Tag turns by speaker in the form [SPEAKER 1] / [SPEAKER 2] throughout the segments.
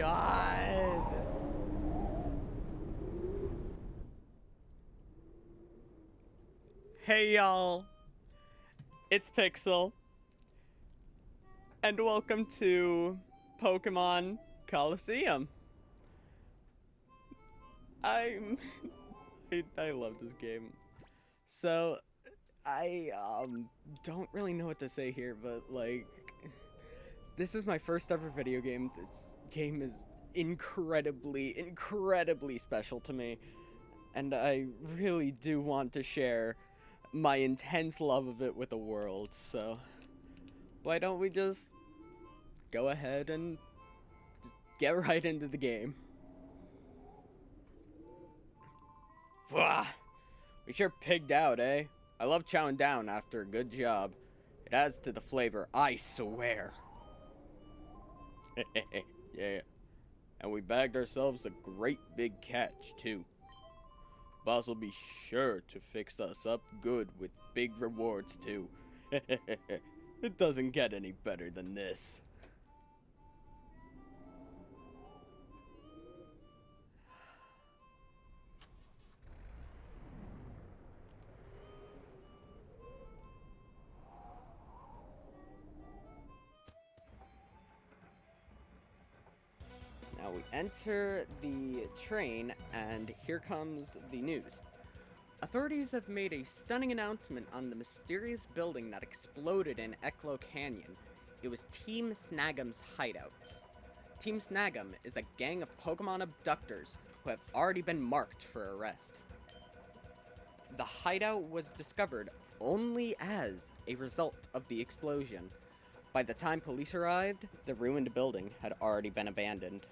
[SPEAKER 1] god! Hey y'all, it's Pixel, and welcome to Pokemon Colosseum. I'm... I love this game. So, I don't really know what to say here, but like, this is my first ever video game. This game is incredibly special to me, and I really do want to share my intense love of it with the world. So, why don't we just go ahead and just get right into the game? Wah! We sure pigged out, eh? I love chowing down after a good job. It adds to the flavor, I swear. Yeah. And we bagged ourselves a great big catch, too. Boss will be sure to fix us up good with big rewards, too. It doesn't get any better than this. Now we enter the train, and here comes the news. Authorities have made a stunning announcement on the mysterious building that exploded in Echo Canyon. It was Team Snag'em's hideout. Team Snag'em is a gang of Pokemon abductors who have already been marked for arrest. The hideout was discovered only as a result of the explosion. By the time police arrived, the ruined building had already been abandoned.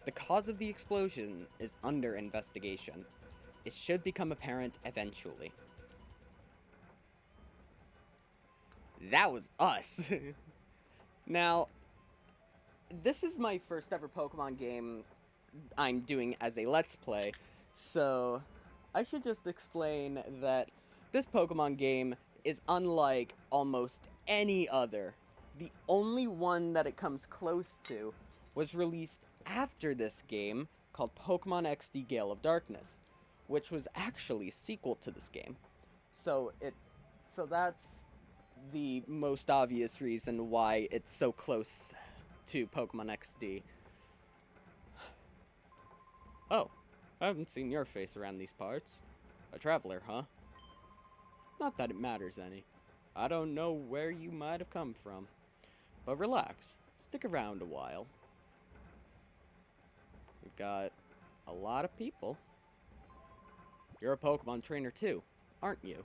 [SPEAKER 1] The cause of the explosion is under investigation. It should become apparent eventually. That was us! Now, this is my first ever Pokemon game I'm doing as a Let's Play, so I should just explain that this Pokemon game is unlike almost any other. The only one that it comes close to was released after this game, called Pokemon XD Gale of Darkness, which was actually a sequel to this game. So that's the most obvious reason why it's so close to Pokemon XD. Oh, I haven't seen your face around these parts. A traveler, huh? Not that it matters any. I don't know where you might have come from. But relax, stick around a while. We've got a lot of people. You're a Pokemon trainer too, aren't you?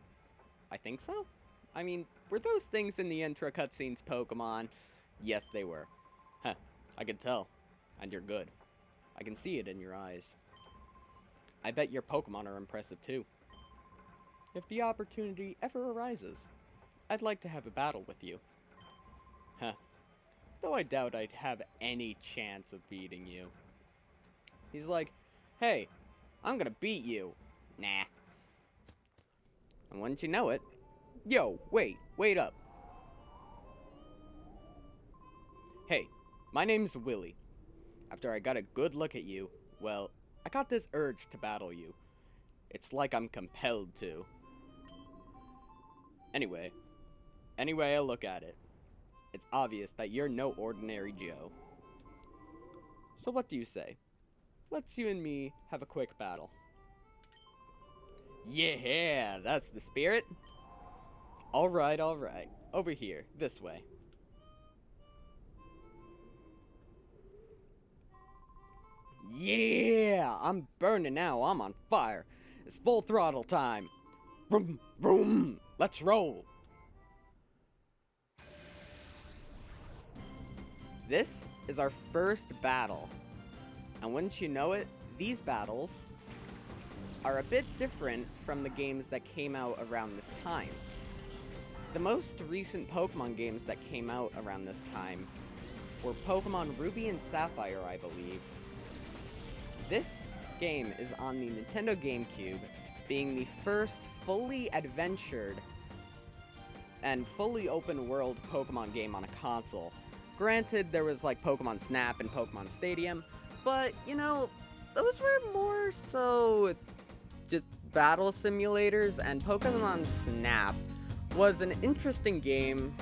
[SPEAKER 1] I think so? I mean, were those things in the intro cutscenes Pokemon? Yes, they were. Huh, I can tell. And you're good. I can see it in your eyes. I bet your Pokemon are impressive too. If the opportunity ever arises, I'd like to have a battle with you. Huh. Though I doubt I'd have any chance of beating you. He's like, hey, I'm gonna beat you. Nah. And wouldn't you know it? Yo, wait up. Hey, my name's Willy. After I got a good look at you, well, I got this urge to battle you. It's like I'm compelled to. Anyway I look at it, it's obvious that you're no ordinary Joe. So what do you say? Let's you and me have a quick battle. Yeah, that's the spirit. Alright. Over here, this way. Yeah, I'm burning now, I'm on fire. It's full throttle time. Vroom, vroom, let's roll. This is our first battle. And wouldn't you know it, these battles are a bit different from the games that came out around this time. The most recent Pokemon games that came out around this time were Pokemon Ruby and Sapphire, I believe. This game is on the Nintendo GameCube, being the first fully adventured and fully open world Pokemon game on a console. Granted, there was like Pokemon Snap and Pokemon Stadium, but you know, those were more so just battle simulators, and Pokemon Snap was an interesting game,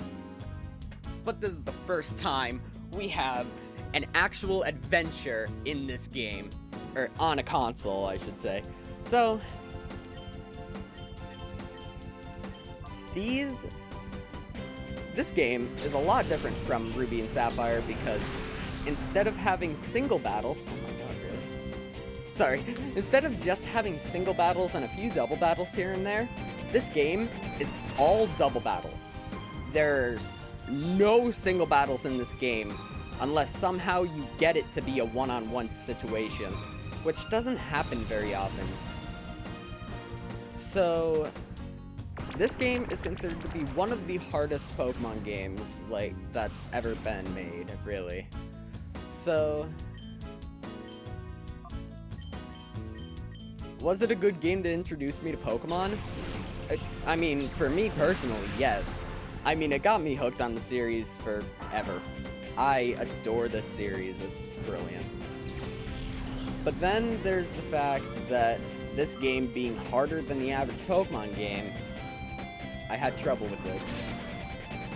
[SPEAKER 1] but this is the first time we have an actual adventure in this game, or on a console, I should say. So, this game is a lot different from Ruby and Sapphire because instead of having single battles, oh my god, really? Sorry, instead of just having single battles and a few double battles here and there, this game is all double battles. There's no single battles in this game unless somehow you get it to be a one-on-one situation, which doesn't happen very often. So, this game is considered to be one of the hardest Pokemon games, like, that's ever been made, really. So, was it a good game to introduce me to Pokemon? I mean, for me personally, yes. I mean, it got me hooked on the series forever. I adore this series, it's brilliant. But then there's the fact that this game being harder than the average Pokemon game, I had trouble with it.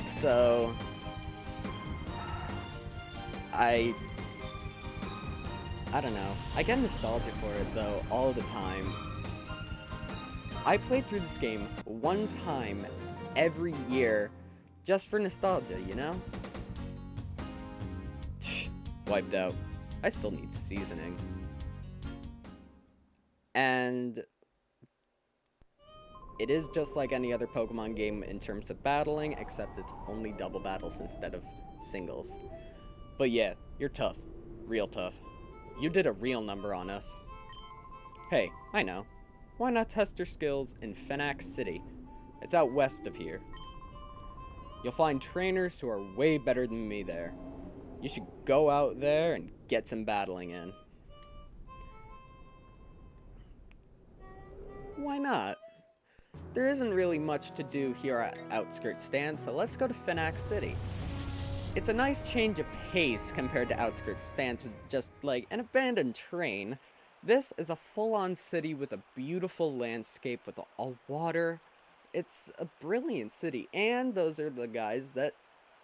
[SPEAKER 1] So, I don't know. I get nostalgia for it, though, all the time. I played through this game one time every year just for nostalgia, you know? Wiped out. I still need seasoning. And it is just like any other Pokemon game in terms of battling, except it's only double battles instead of singles. But yeah, you're tough. Real tough. You did a real number on us. Hey, I know. Why not test your skills in Phoenix City? It's out west of here. You'll find trainers who are way better than me there. You should go out there and get some battling in. Why not? There isn't really much to do here at Outskirts Stand, so let's go to Phoenix City. It's a nice change of pace compared to Outskirts Stand, just like an abandoned train. This is a full-on city with a beautiful landscape with all water. It's a brilliant city, and those are the guys that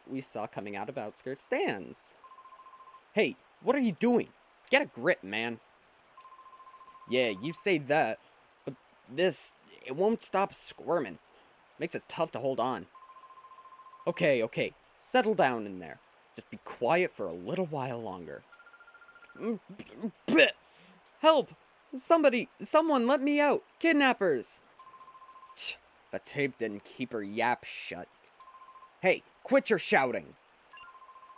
[SPEAKER 1] we saw coming out of Outskirts Stands. Hey, what are you doing? Get a grip, man. Yeah, you say that, but it won't stop squirming. Makes it tough to hold on. Okay, settle down in there. Just be quiet for a little while longer. Help! Someone let me out! Kidnappers! The tape didn't keep her yap shut. Hey, quit your shouting!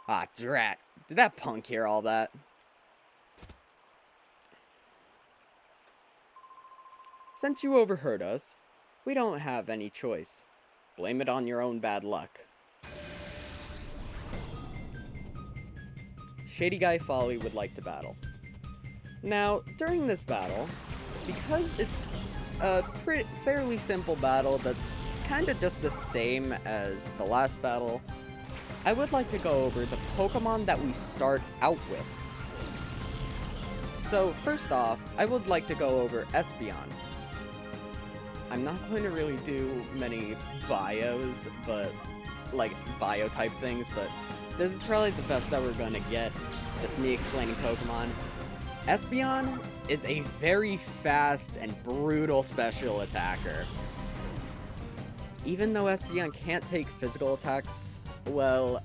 [SPEAKER 1] Ah, drat. Did that punk hear all that? Since you overheard us, we don't have any choice. Blame it on your own bad luck. Shady Guy Folly would like to battle. Now, during this battle, because it's a fairly simple battle that's kind of just the same as the last battle, I would like to go over the Pokemon that we start out with. So, first off, I would like to go over Espeon. I'm not going to really do many bios, but, like, bio-type things, but this is probably the best that we're going to get, just me explaining Pokemon. Espeon is a very fast and brutal special attacker. Even though Espeon can't take physical attacks, well,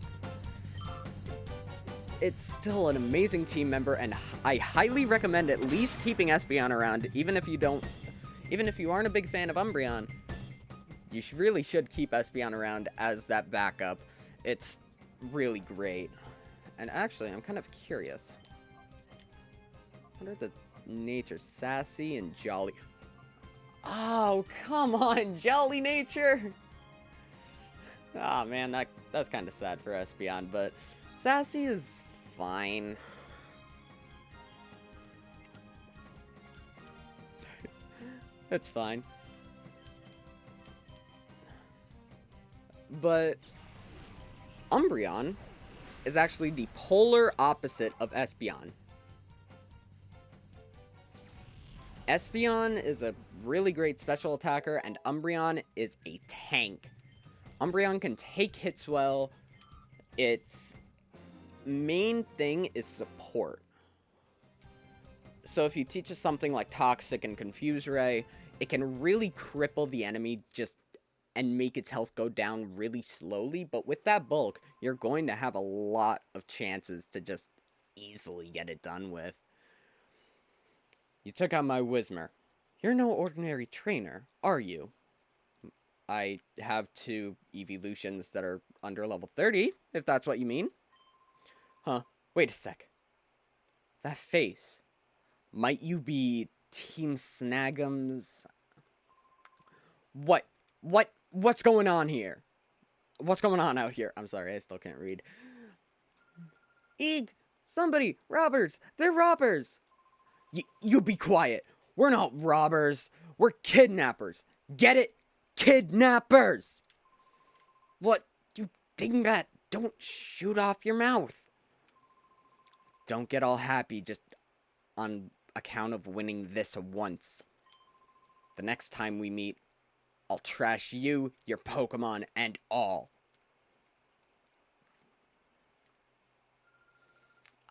[SPEAKER 1] it's still an amazing team member, and I highly recommend at least keeping Espeon around, even if you aren't a big fan of Umbreon. You really should keep Espeon around as that backup. It's really great. And actually, I'm kind of curious. What are the natures? Sassy and Jolly. Oh, come on, Jolly nature! Ah, man, that's kind of sad for Espeon, but Sassy is fine. That's fine. But Umbreon is actually the polar opposite of Espeon. Espeon is a really great special attacker, and Umbreon is a tank. Umbreon can take hits well. Its main thing is support. So if you teach it something like Toxic and Confuse Ray, it can really cripple the enemy and make its health go down really slowly. But with that bulk, you're going to have a lot of chances to just easily get it done with. You took out my Whismur. You're no ordinary trainer, are you? I have 2 evolutions that are under level 30, if that's what you mean. Huh, wait a sec. That face. Might you be Team Snagum's... What's going on here? What's going on out here? I'm sorry, I still can't read. Eeg! Somebody! Robbers! They're robbers! You be quiet. We're not robbers. We're kidnappers. Get it? Kidnappers! What? You dingbat! Don't shoot off your mouth. Don't get all happy just on account of winning this once. The next time we meet, I'll trash you, your Pokemon, and all.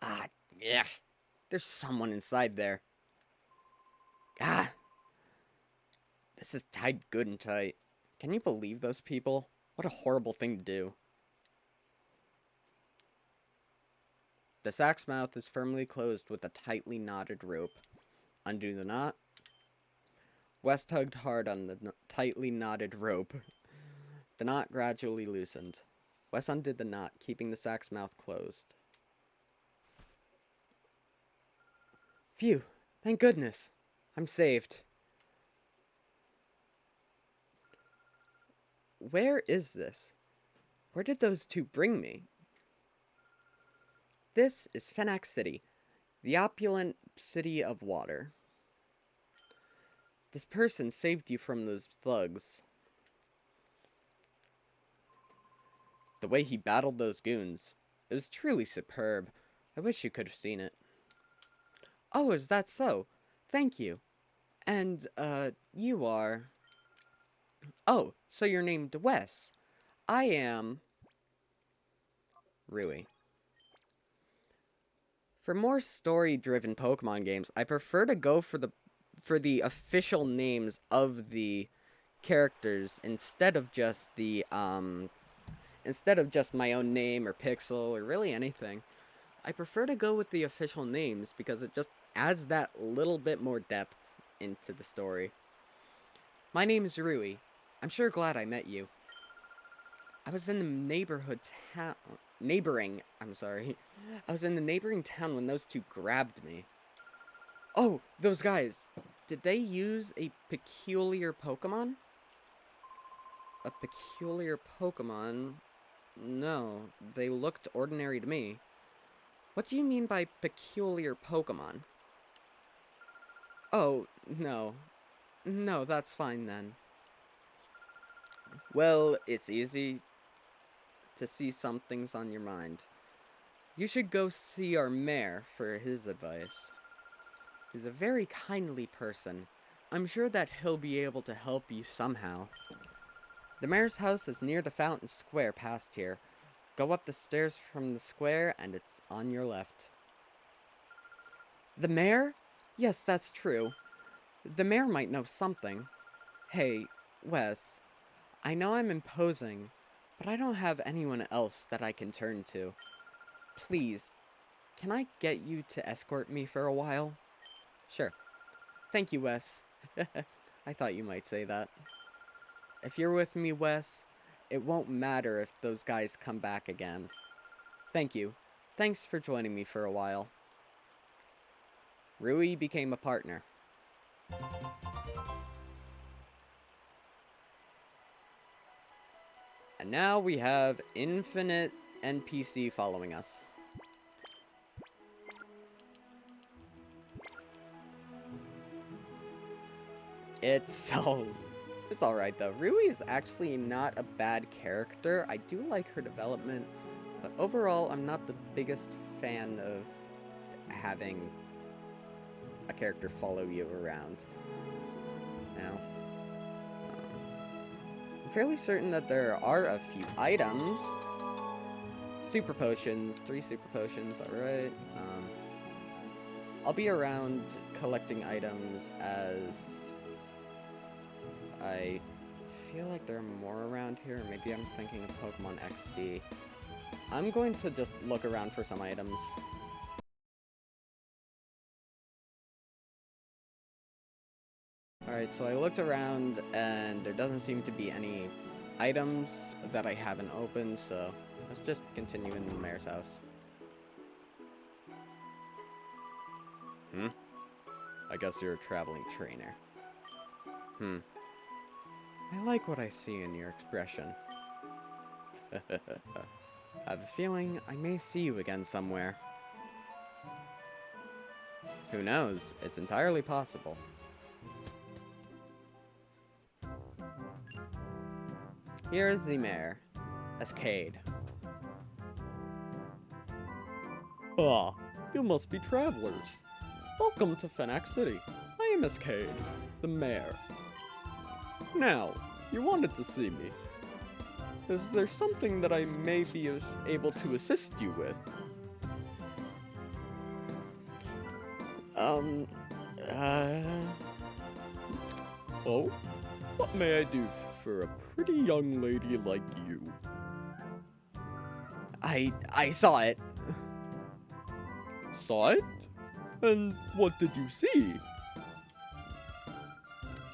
[SPEAKER 1] Ah, yeah. There's someone inside there. Ah. This is tied good and tight. Can you believe those people? What a horrible thing to do. The sack's mouth is firmly closed with a tightly knotted rope. Undo the knot. Wes tugged hard on the tightly knotted rope. The knot gradually loosened. Wes undid the knot, keeping the sack's mouth closed. Phew, thank goodness. I'm saved. Where is this? Where did those 2 bring me? This is Fenax City, the opulent city of water. This person saved you from those thugs. The way he battled those goons, it was truly superb. I wish you could have seen it. Oh, is that so? Thank you. And, you are... Oh, so you're named Wes. I am... Rui. For more story-driven Pokemon games, I prefer to go for the official names of the characters instead of just my own name or Pixel or really anything. I prefer to go with the official names because it just adds that little bit more depth into the story. My name is Rui. I'm sure glad I met you. I was in the neighboring town when those 2 grabbed me. Oh, those guys. Did they use a peculiar Pokemon? A peculiar Pokemon? No, they looked ordinary to me. What do you mean by peculiar Pokemon? Oh, no. No, that's fine then. Well, it's easy to see some things on your mind. You should go see our mayor for his advice. He's a very kindly person. I'm sure that he'll be able to help you somehow. The mayor's house is near the fountain square past here. Go up the stairs from the square and it's on your left. The mayor? Yes, that's true. The mayor might know something. Hey, Wes, I know I'm imposing, but I don't have anyone else that I can turn to. Please, can I get you to escort me for a while? Sure. Thank you, Wes. I thought you might say that. If you're with me, Wes, it won't matter if those guys come back again. Thank you. Thanks for joining me for a while. Rui became a partner. And now we have infinite NPC following us. It's alright though. Rui is actually not a bad character. I do like her development. But overall, I'm not the biggest fan of having a character follow you around. Now, I'm fairly certain that there are a few items. Super potions, 3 super potions, alright. I'll be around collecting items as I feel like there are more around here. Maybe I'm thinking of Pokemon XD. I'm going to just look around for some items. Alright, so I looked around and there doesn't seem to be any items that I haven't opened, so let's just continue in the mayor's house. I guess you're a traveling trainer. I like what I see in your expression. I have a feeling I may see you again somewhere. Who knows? It's entirely possible. Here is the mayor, Escade. Ah, you must be travelers. Welcome to Fenac City. I am Escade, the mayor. Now, you wanted to see me. Is there something that I may be able to assist you with? Oh? What may I do for a pretty young lady like you? I saw it. Saw it? And what did you see?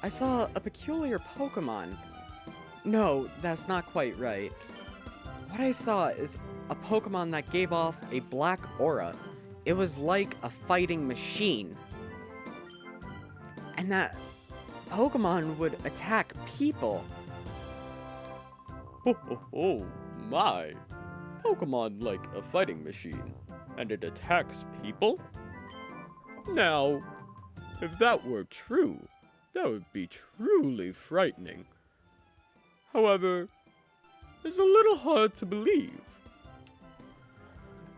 [SPEAKER 1] I saw a peculiar Pokemon. No, that's not quite right. What I saw is a Pokemon that gave off a black aura. It was like a fighting machine. And that Pokemon would attack people. Oh my. Pokemon like a fighting machine, and it attacks people? Now, if that were true, that would be truly frightening. However, it's a little hard to believe.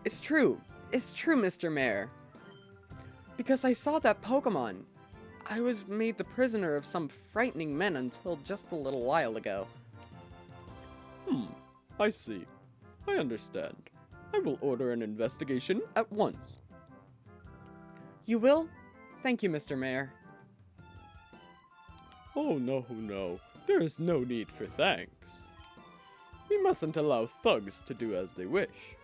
[SPEAKER 1] It's true, Mr. Mayor. Because I saw that Pokemon. I was made the prisoner of some frightening men until just a little while ago. I see. I understand. I will order an investigation at once. You will? Thank you, Mr. Mayor. Oh, no. There is no need for thanks. We mustn't allow thugs to do as they wish,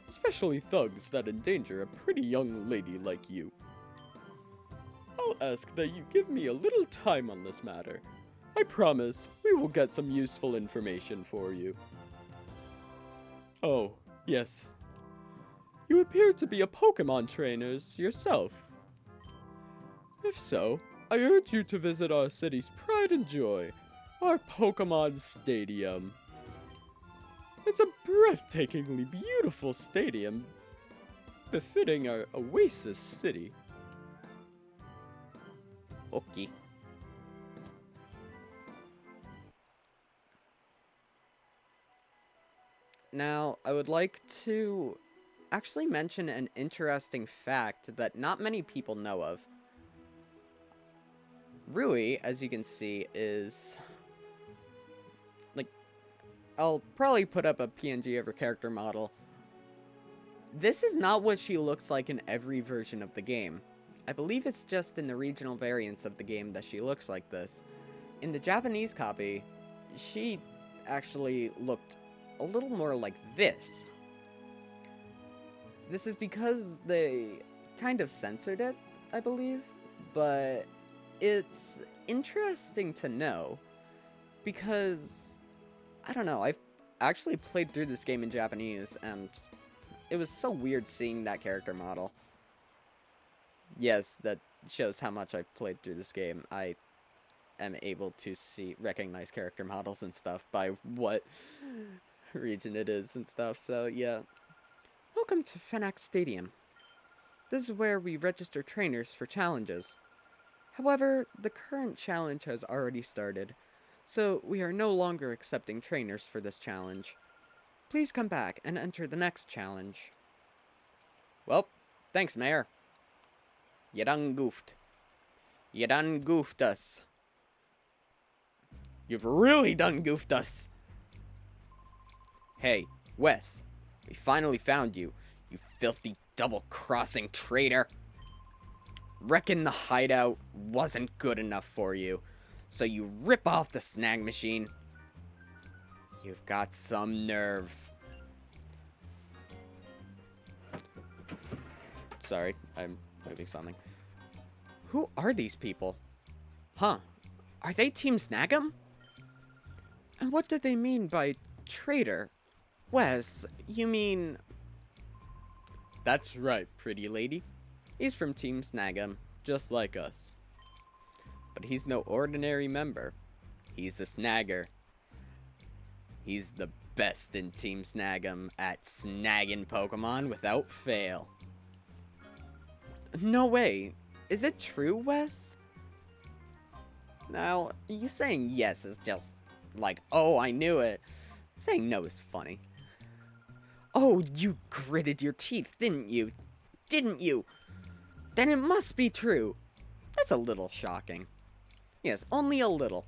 [SPEAKER 1] especially thugs that endanger a pretty young lady like you. I'll ask that you give me a little time on this matter. I promise we will get some useful information for you. Oh, yes. You appear to be a Pokemon trainer yourself. If so, I urge you to visit our city's pride and joy, our Pokemon Stadium. It's a breathtakingly beautiful stadium, befitting our oasis city. Okay. Now, I would like to actually mention an interesting fact that not many people know of. Rui, as you can see, is... like, I'll probably put up a PNG of her character model. This is not what she looks like in every version of the game. I believe it's just in the regional variants of the game that she looks like this. In the Japanese copy, she actually looked a little more like this. This is because they kind of censored it, I believe, but it's interesting to know because, I don't know, I've actually played through this game in Japanese and it was so weird seeing that character model. Yes, that shows how much I've played through this game. I am able to recognize character models and stuff by what region it is and stuff, so yeah. Welcome to Fenac Stadium. This is where we register trainers for challenges. However, the current challenge has already started, so we are no longer accepting trainers for this challenge. Please come back and enter the next challenge. Well, thanks, Mayor. You done goofed. You done goofed us. You've really done goofed us. Hey, Wes. We finally found you, you filthy double-crossing traitor. Reckon the hideout wasn't good enough for you, so you rip off the snag machine. You've got some nerve. Sorry, I'm moving something. Who are these people? Huh? Are they Team Snag'em? And what do they mean by traitor? Wes, you mean... That's right, pretty lady. He's from Team Snag'em, just like us. But he's no ordinary member. He's a snagger. He's the best in Team Snag'em at snagging Pokemon without fail. No way. Is it true, Wes? Now, you saying yes is just like, oh, I knew it. Saying no is funny. Oh, you gritted your teeth, didn't you? Didn't you? Then it must be true. That's a little shocking. Yes, only a little.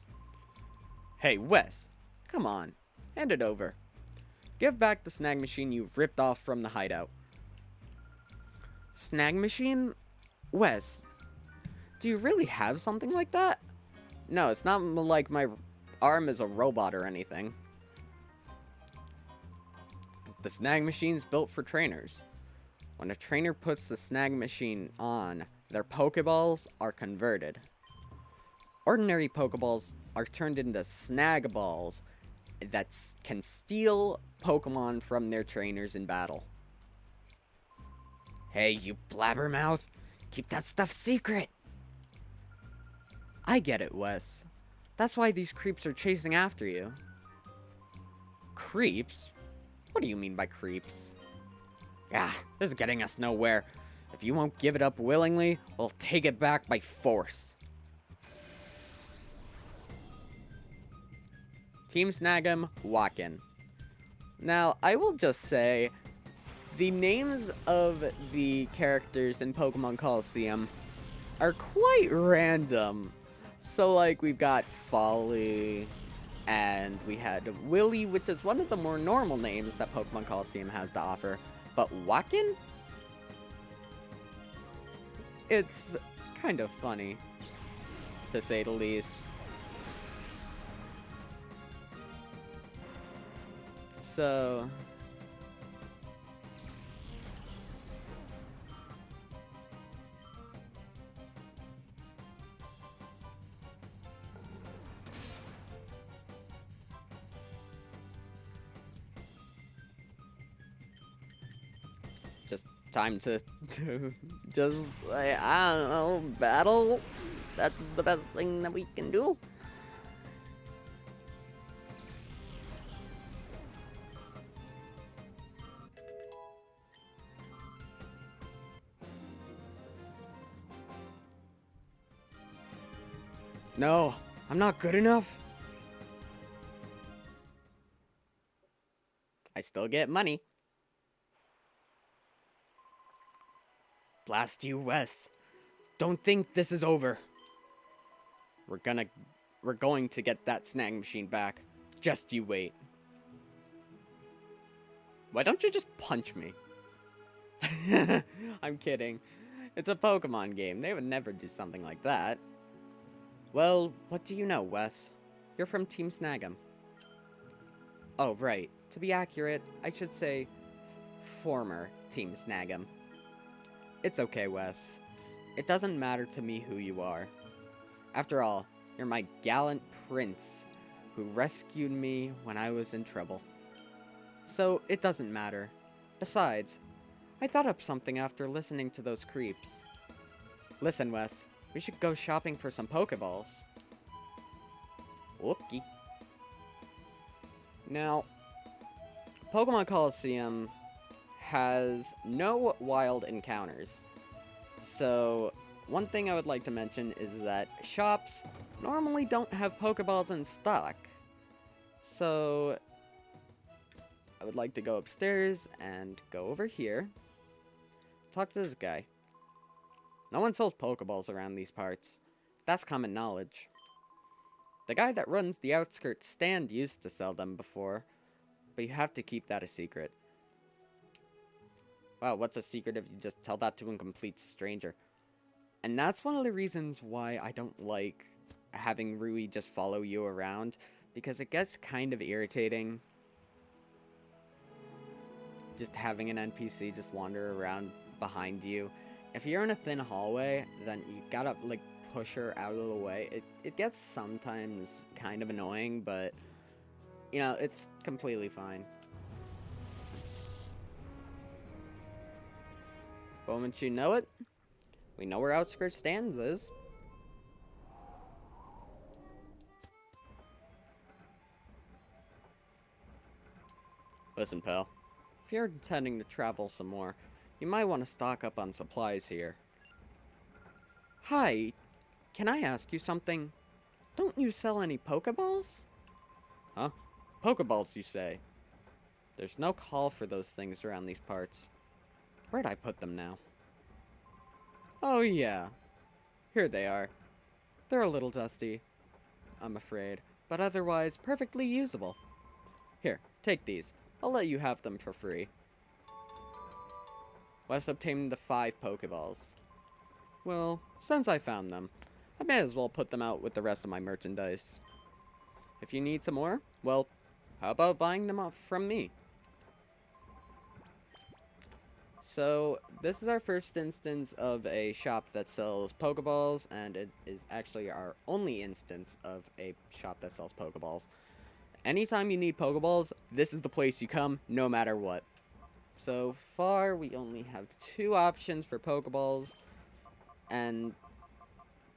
[SPEAKER 1] Hey, Wes. Come on. Hand it over. Give back the snag machine you ripped off from the hideout. Snag machine? Wes, do you really have something like that? No, it's not like my arm is a robot or anything. The snag machine's built for trainers. When a trainer puts the snag machine on, their Pokeballs are converted. Ordinary Pokeballs are turned into snag balls that can steal Pokemon from their trainers in battle. Hey, you blabbermouth! Keep that stuff secret! I get it, Wes. That's why these creeps are chasing after you. Creeps? What do you mean by creeps? Ah, this is getting us nowhere. If you won't give it up willingly, we'll take it back by force. Team Snag'em, walk in. Now, I will just say, the names of the characters in Pokemon Colosseum are quite random. So, like, we've got Folly, and we had Willy, which is one of the more normal names that Pokemon Colosseum has to offer. But Wacken? It's kind of funny, to say the least. So... just time to just, like, I don't know, battle. That's the best thing that we can do. No, I'm not good enough. I still get money. Blast you, Wes. Don't think this is over. We're going to get that snag machine back. Just you wait. Why don't you just punch me? I'm kidding. It's a Pokemon game. They would never do something like that. Well, what do you know, Wes? You're from Team Snag'em. Oh, right. To be accurate, I should say former Team Snag'em. It's okay, Wes. It doesn't matter to me who you are. After all, you're my gallant prince who rescued me when I was in trouble. So, it doesn't matter. Besides, I thought up something after listening to those creeps. Listen, Wes. We should go shopping for some Pokeballs. Okay. Now, Pokemon Colosseum has no wild encounters. So, one thing I would like to mention is that shops normally don't have Pokeballs in stock. So, I would like to go upstairs and go over here. Talk to this guy. No one sells Pokeballs around these parts. That's common knowledge. The guy that runs the outskirts stand used to sell them before, but you have to keep that a secret. Wow, what's a secret if you just tell that to a complete stranger? And that's one of the reasons why I don't like having Rui just follow you around, because it gets kind of irritating. Just having an NPC just wander around behind you. If you're in a thin hallway, then you gotta, like, push her out of the way. It gets sometimes kind of annoying, but, you know, it's completely fine. Moment you know it, we know where Outskirts Stands is. Listen, pal. If you're intending to travel some more, you might want to stock up on supplies here. Hi, can I ask you something? Don't you sell any Pokeballs? Huh? Pokeballs, you say? There's no call for those things around these parts. Where'd I put them now? Oh yeah, here they are. They're a little dusty, I'm afraid, but otherwise perfectly usable. Here, take these. I'll let you have them for free. Wes obtained the 5 Pokeballs. Well, since I found them, I may as well put them out with the rest of my merchandise. If you need some more, well, how about buying them up from me? So, this is our first instance of a shop that sells Pokeballs, and it is actually our only instance of a shop that sells Pokeballs. Anytime you need Pokeballs, this is the place you come, no matter what. So far, we only have 2 options for Pokeballs, and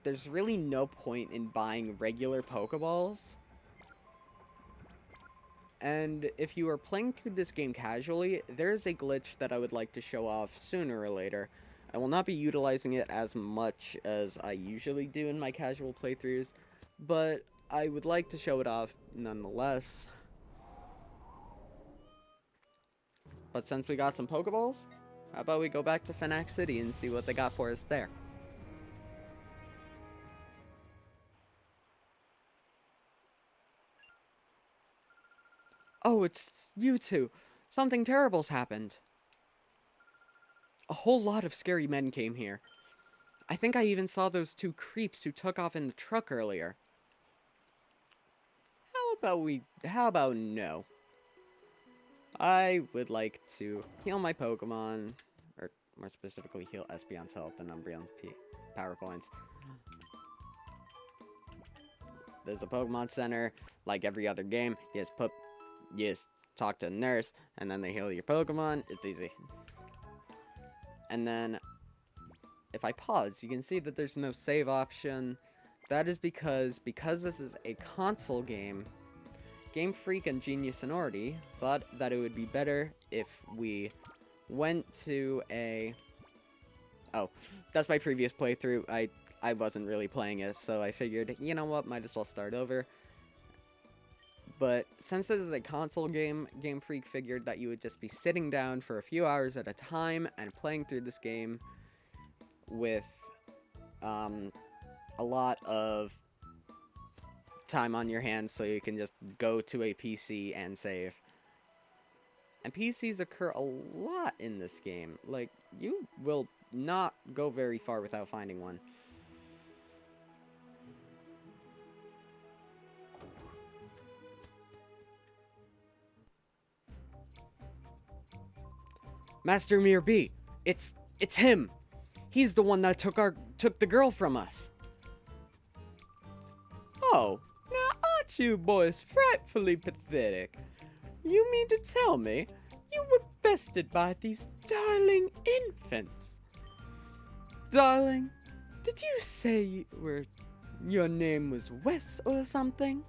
[SPEAKER 1] there's really no point in buying regular Pokeballs. And if you are playing through this game casually, there is a glitch that I would like to show off sooner or later. I will not be utilizing it as much as I usually do in my casual playthroughs, but I would like to show it off nonetheless. But since we got some Pokeballs, how about we go back to Phoenix City and see what they got for us there. Oh, it's you two. Something terrible's happened. A whole lot of scary men came here. I think I even saw those 2 creeps who took off in the truck earlier. How about no? I would like to heal my Pokemon, or more specifically heal Espeon's health and Umbreon's power points. There's a Pokemon Center, like every other game. You just talk to a nurse, and then they heal your Pokemon. It's easy. And then, if I pause, you can see that there's no save option. That is because this is a console game, Game Freak and Genius Sonority thought that it would be better if we went to a... Oh, that's my previous playthrough. I wasn't really playing it, so I figured, you know what, might as well start over. But since this is a console game, Game Freak figured that you would just be sitting down for a few hours at a time and playing through this game with a lot of time on your hands, so you can just go to a PC and save. And PCs occur a lot in this game. Like, you will not go very far without finding one. Master Mir B, it's him. He's the one that took the girl from us. Oh, now aren't you boys frightfully pathetic? You mean to tell me you were bested by these darling infants? Darling, did you say your name was Wes or something?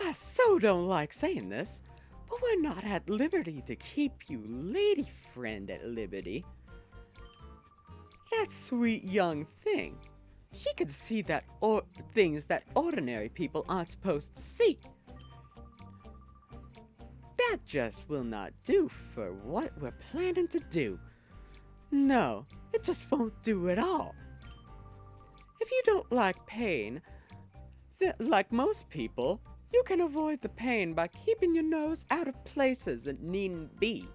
[SPEAKER 1] I so don't like saying this, but we're not at liberty to keep you lady friend at liberty. That sweet young thing, she could see that things that ordinary people aren't supposed to see. that just will not do for what we're planning to do. No, it just won't do at all. If you don't like pain, like most people, you can avoid the pain by keeping your nose out of places it needn't be.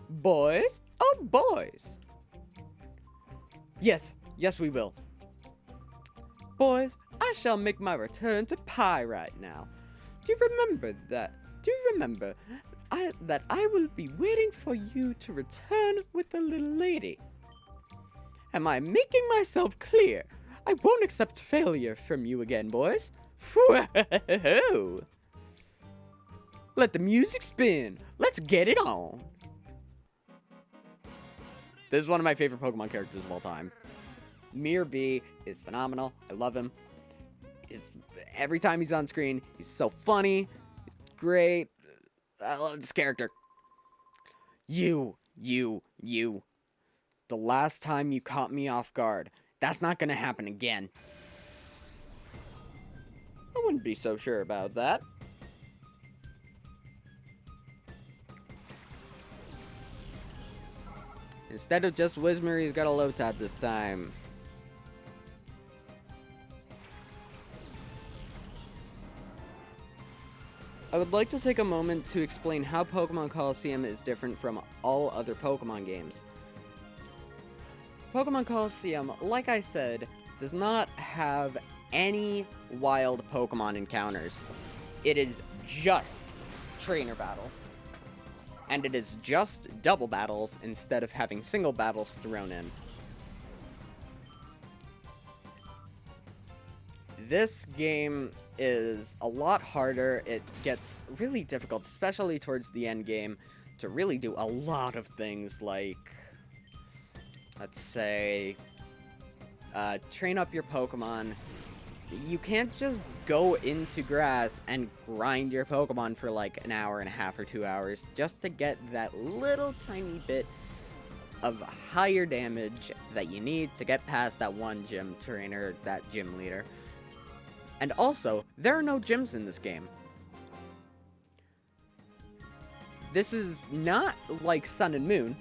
[SPEAKER 1] Boys? Oh, boys! Yes, we will. Boys, I shall make my return to Pi right now. Do you remember that I will be waiting for you to return with the little lady? Am I making myself clear? I won't accept failure from you again, boys. Let the music spin. Let's get it on. This is one of my favorite Pokemon characters of all time. Mir B is phenomenal. I love him. Every time he's on screen, he's so funny. He's great. I love this character. You. The last time you caught me off guard. That's not gonna happen again. I wouldn't be so sure about that. Instead of just Whismur, he's got a Lotad this time. I would like to take a moment to explain how Pokemon Colosseum is different from all other Pokemon games. Pokemon Colosseum, like I said, does not have any wild Pokemon encounters. It is just trainer battles. And it is just double battles instead of having single battles thrown in. This game is a lot harder. It gets really difficult, especially towards the end game, to really do a lot of things like, let's say, train up your Pokemon. You can't just go into grass and grind your Pokemon for like an hour and a half or 2 hours just to get that little tiny bit of higher damage that you need to get past that one gym trainer, that gym leader. And also, there are no gyms in this game. This is not like Sun and Moon,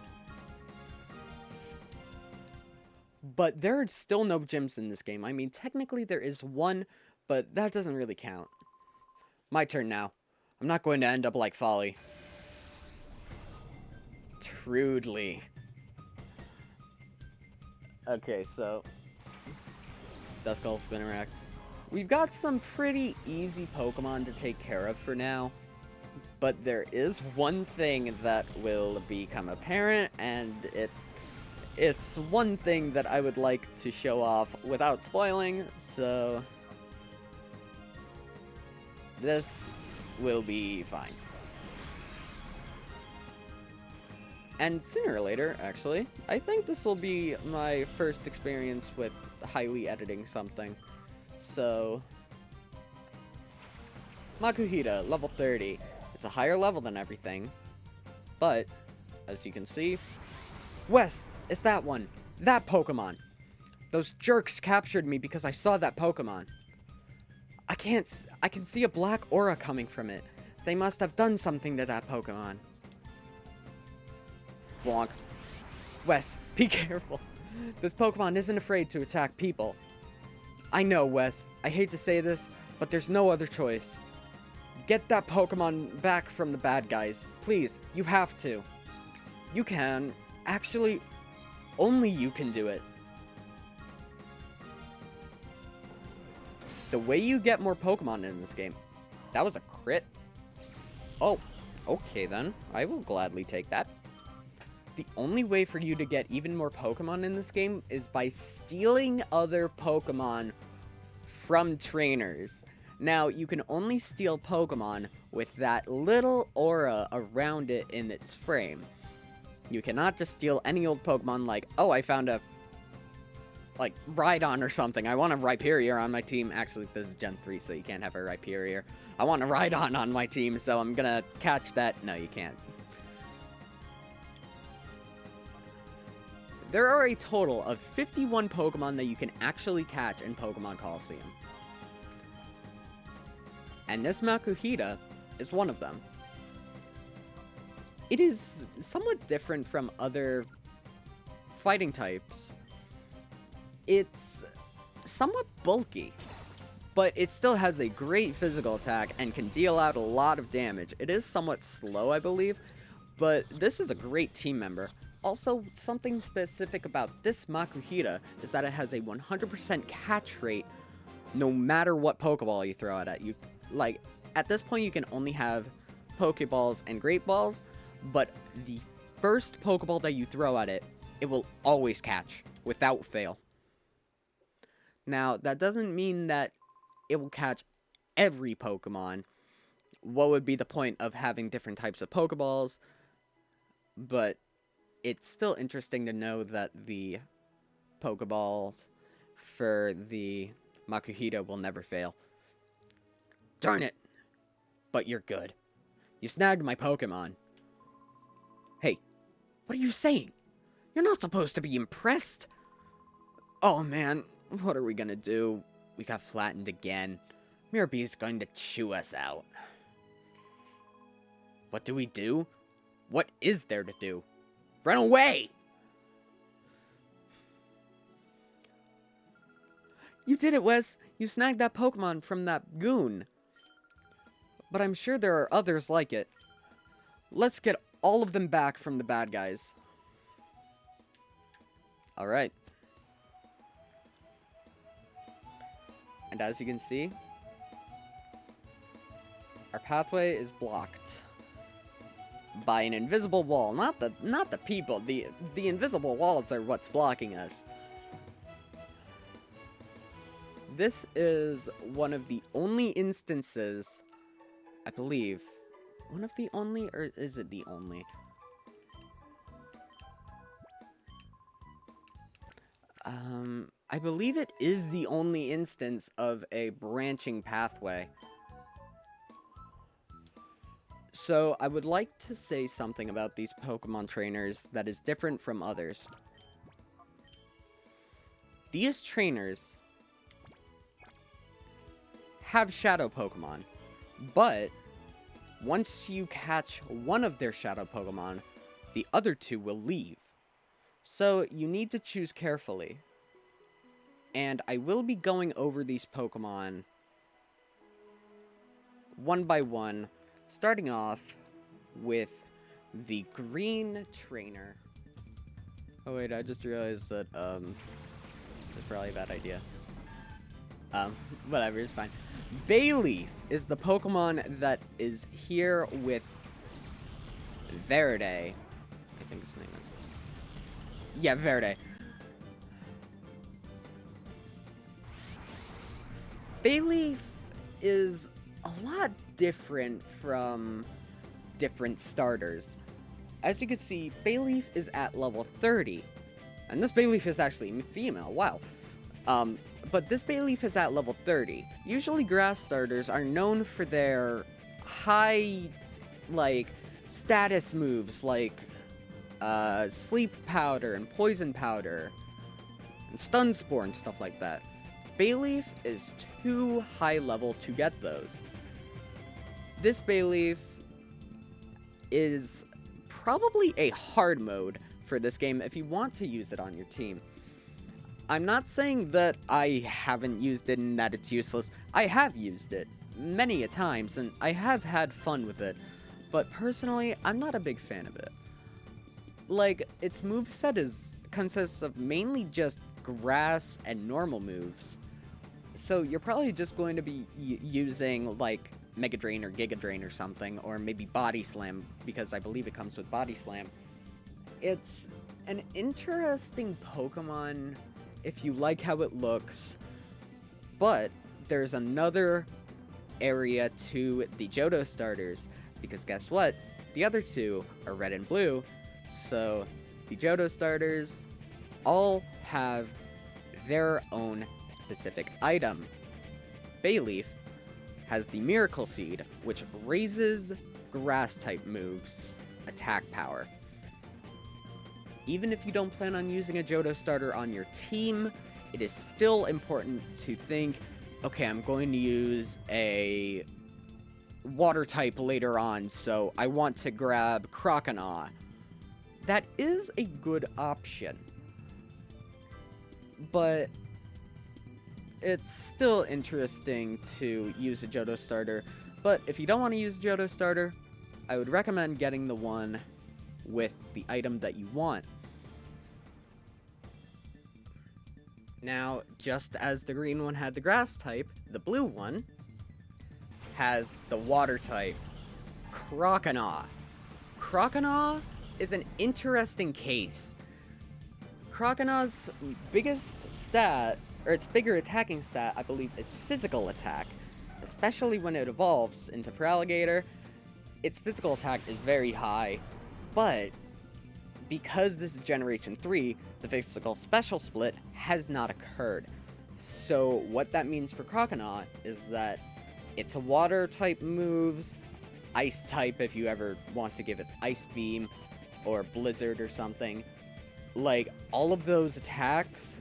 [SPEAKER 1] but there are still no gyms in this game. I mean, technically there is one, but that doesn't really count. My turn now. I'm not going to end up like Folly. Trudely. Okay, so Duskull, Spinarak. We've got some pretty easy Pokemon to take care of for now, but there is one thing that will become apparent, and it's one thing that I would like to show off without spoiling, so this will be fine. And sooner or later, actually, I think this will be my first experience with highly editing something. So, Makuhita, level 30. It's a higher level than everything, but, as you can see, Wes, it's that one. That Pokemon. Those jerks captured me because I saw that Pokemon. I can see a black aura coming from it. They must have done something to that Pokemon. Bonk. Wes, be careful. This Pokemon isn't afraid to attack people. I know, Wes. I hate to say this, but there's no other choice. Get that Pokemon back from the bad guys. Please, you have to. You can. Actually, only you can do it. The way you get more Pokemon in this game. That was a crit. Oh, okay then. I will gladly take that. The only way for you to get even more Pokemon in this game is by stealing other Pokemon from trainers. Now, you can only steal Pokemon with that little aura around it in its frame. You cannot just steal any old Pokemon like, oh, I found a, like, Rhydon or something. I want a Rhyperior on my team. Actually, this is Gen 3, so you can't have a Rhyperior. I want a Rhydon on my team, so I'm gonna catch that. No, you can't. There are a total of 51 Pokemon that you can actually catch in Pokemon Colosseum. And this Makuhita is one of them. It is somewhat different from other fighting types. It's somewhat bulky, but it still has a great physical attack and can deal out a lot of damage. It is somewhat slow, I believe, but this is a great team member. Also, something specific about this Makuhita is that it has a 100% catch rate no matter what Pokeball you throw it at. Like, at this point, you can only have Pokeballs and Great Balls, but the first Pokeball that you throw at it, it will always catch, without fail. Now, that doesn't mean that it will catch every Pokemon. What would be the point of having different types of Pokeballs? But it's still interesting to know that the Pokeballs for the Makuhita will never fail. Darn it! But you're good. You snagged my Pokemon. Hey, what are you saying? You're not supposed to be impressed. Oh man, what are we gonna do? We got flattened again. Mirabee is going to chew us out. What do we do? What is there to do? Run away! You did it, Wes! You snagged that Pokemon from that goon. But I'm sure there are others like it. Let's get all of them back from the bad guys. Alright. And as you can see, our pathway is blocked by an invisible wall. Not the people. The invisible walls are what's blocking us. This is one of the only instances, I believe. One of the only, or is it the only? I believe it is the only instance of a branching pathway. So, I would like to say something about these Pokemon trainers that is different from others. These trainers have Shadow Pokemon, but once you catch one of their Shadow Pokemon, the other two will leave. So, you need to choose carefully. And I will be going over these Pokemon one by one, starting off with the green trainer. Oh wait, I just realized that, that's probably a bad idea. Whatever, it's fine. Bayleaf is the Pokemon that is here with Verde. I think his name is. Yeah, Verde. Bayleaf is a lot different from different starters. As you can see, Bayleaf is at level 30. And this Bayleaf is actually female, wow. But this Bayleaf is at level 30. Usually grass starters are known for their high, status moves, like, Sleep Powder and Poison Powder, and Stun Spore and stuff like that. Bayleaf is too high level to get those. This Bayleaf is probably a hard mode for this game if you want to use it on your team. I'm not saying that I haven't used it and that it's useless. I have used it many a times, and I have had fun with it. But personally, I'm not a big fan of it. Like, its moveset consists of mainly just grass and normal moves. So you're probably just going to be using, like, Mega Drain or Giga Drain or something, or maybe Body Slam, because I believe it comes with Body Slam. It's an interesting Pokemon if you like how it looks, but there's another area to the Johto starters, because guess what? The other two are red and blue, so the Johto starters all have their own specific item. Bayleaf has the Miracle Seed, which raises grass-type moves' attack power. Even if you don't plan on using a Johto starter on your team, it is still important to think, okay, I'm going to use a water type later on, so I want to grab Croconaw. That is a good option. But it's still interesting to use a Johto starter. But if you don't want to use a Johto starter, I would recommend getting the one with the item that you want. Now, just as the green one had the grass type, the blue one has the water type, Croconaw. Croconaw is an interesting case. Croconaw's biggest stat, or its bigger attacking stat, I believe, is physical attack. Especially when it evolves into Feraligatr, its physical attack is very high, but because this is Generation 3, the physical special split has not occurred. So what that means for Croconaw is that it's a water type moves, ice type if you ever want to give it Ice Beam, or Blizzard or something. Like, all of those attacks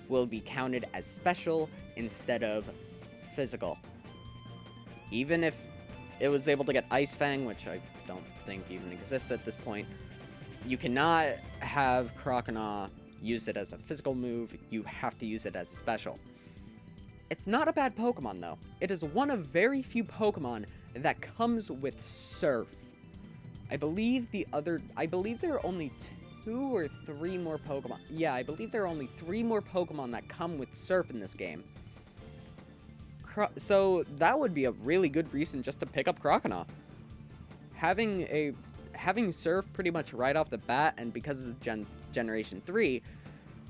[SPEAKER 1] will be counted as special instead of physical. Even if it was able to get Ice Fang, which I don't think even exists at this point, you cannot have Croconaw use it as a physical move, you have to use it as a special. It's not a bad Pokemon though. It is one of very few Pokemon that comes with Surf. I believe there are only 2 or 3 more Pokemon. Yeah, I believe there are only 3 more Pokemon that come with Surf in this game. So that would be a really good reason just to pick up Croconaw. Having Surf pretty much right off the bat, and because it's Generation 3,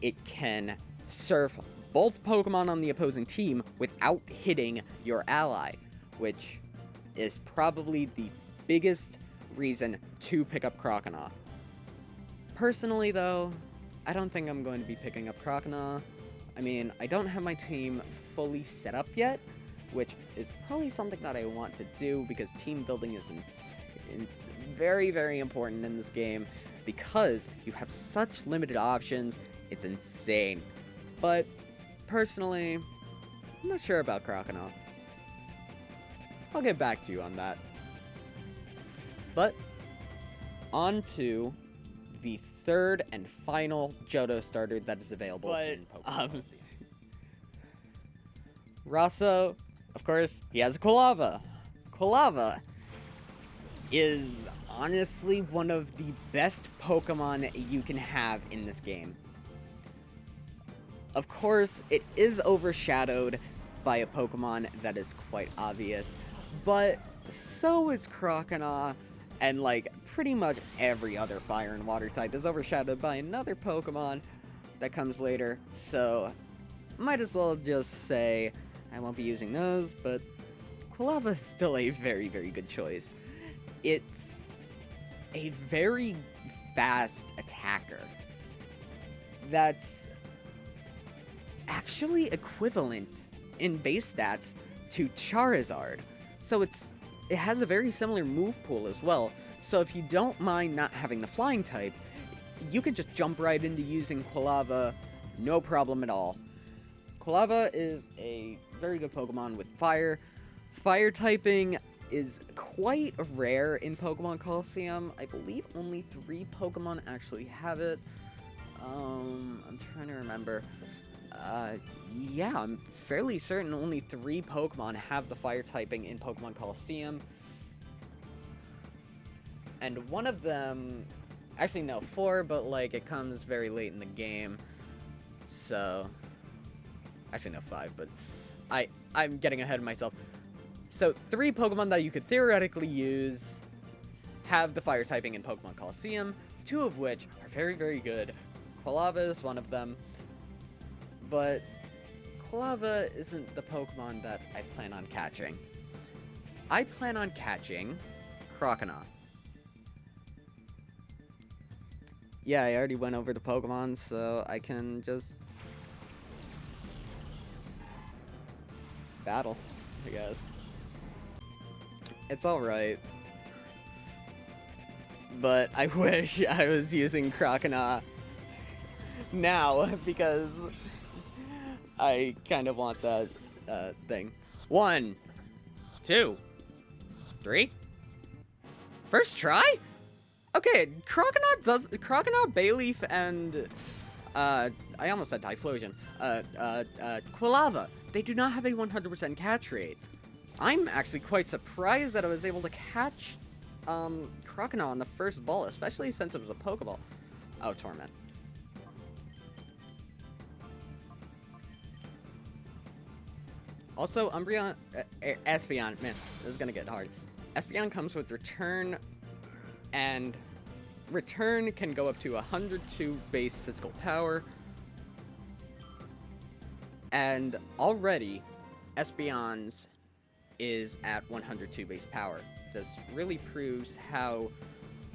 [SPEAKER 1] it can Surf both Pokemon on the opposing team without hitting your ally, which is probably the biggest reason to pick up Croconaw. Personally, though, I don't think I'm going to be picking up Croconaw. I mean, I don't have my team fully set up yet, which is probably something that I want to do because team building is it's very, very important in this game because you have such limited options. It's insane. But personally, I'm not sure about Croconaw. I'll get back to you on that. But on to the third and final Johto starter that is available in Pokemon. Rosso, of course, he has a Quilava. Quilava is honestly one of the best Pokemon you can have in this game. Of course, it is overshadowed by a Pokemon that is quite obvious, but so is Croconaw, and like pretty much every other fire and water type is overshadowed by another Pokemon that comes later, so might as well just say I won't be using those, but Quilava is still a very, very good choice. It's a very fast attacker that's actually equivalent in base stats to Charizard. So it has a very similar move pool as well. So if you don't mind not having the flying type, you could just jump right into using Quilava, no problem at all. Quilava is a very good Pokemon with fire. Fire typing is quite rare in Pokemon Colosseum. I believe only 3 Pokemon actually have it. I'm trying to remember. Yeah, I'm fairly certain only 3 Pokemon have the fire typing in Pokemon Colosseum. And one of them, actually no, 4, but like it comes very late in the game. So, actually no, 5, but I'm getting ahead of myself. So 3 Pokemon that you could theoretically use have the fire typing in Pokemon Colosseum, 2 of which are very, very good. Quilava is one of them, but Quilava isn't the Pokemon that I plan on catching. I plan on catching Croconaw. Yeah, I already went over the Pokemon, so I can just battle, I guess. It's alright. But I wish I was using Croconaw now, because I kind of want that thing. 1, 2, 3. First try? Okay, Croconaw, Bayleaf, and, I almost said Typhlosion. Quilava. They do not have a 100% catch rate. I'm actually quite surprised that I was able to catch, Croconaw on the first ball, especially since it was a Pokeball. Oh, Torment. Also, Umbreon, Espeon, man, this is gonna get hard. Espeon comes with Return, and Return can go up to 102 base physical power. And already, Espeon's is at 102 base power. This really proves how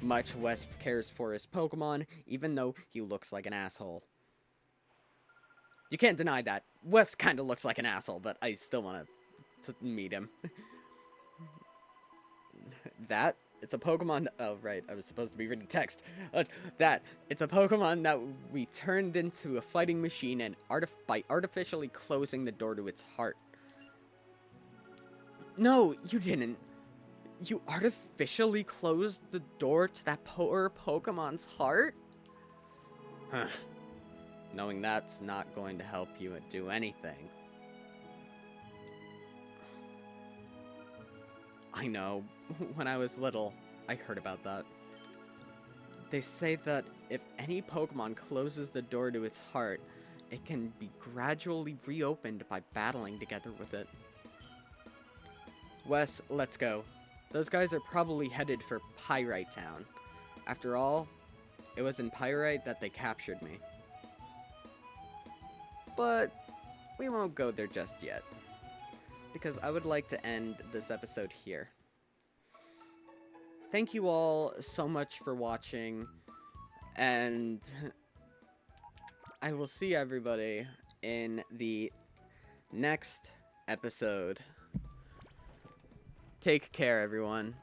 [SPEAKER 1] much Wes cares for his Pokemon, even though he looks like an asshole. You can't deny that. Wes kind of looks like an asshole, but I still want to meet him. That, it's a Pokemon... Oh, right, I was supposed to be reading text. It's a Pokemon that we turned into a fighting machine and by artificially closing the door to its heart. No, you didn't. You artificially closed the door to that poor Pokemon's heart? Huh. Knowing that's not going to help you do anything. I know. When I was little, I heard about that. They say that if any Pokemon closes the door to its heart, it can be gradually reopened by battling together with it. Wes, let's go. Those guys are probably headed for Pyrite Town. After all, it was in Pyrite that they captured me. But we won't go there just yet, because I would like to end this episode here. Thank you all so much for watching, and I will see everybody in the next episode. Take care, everyone.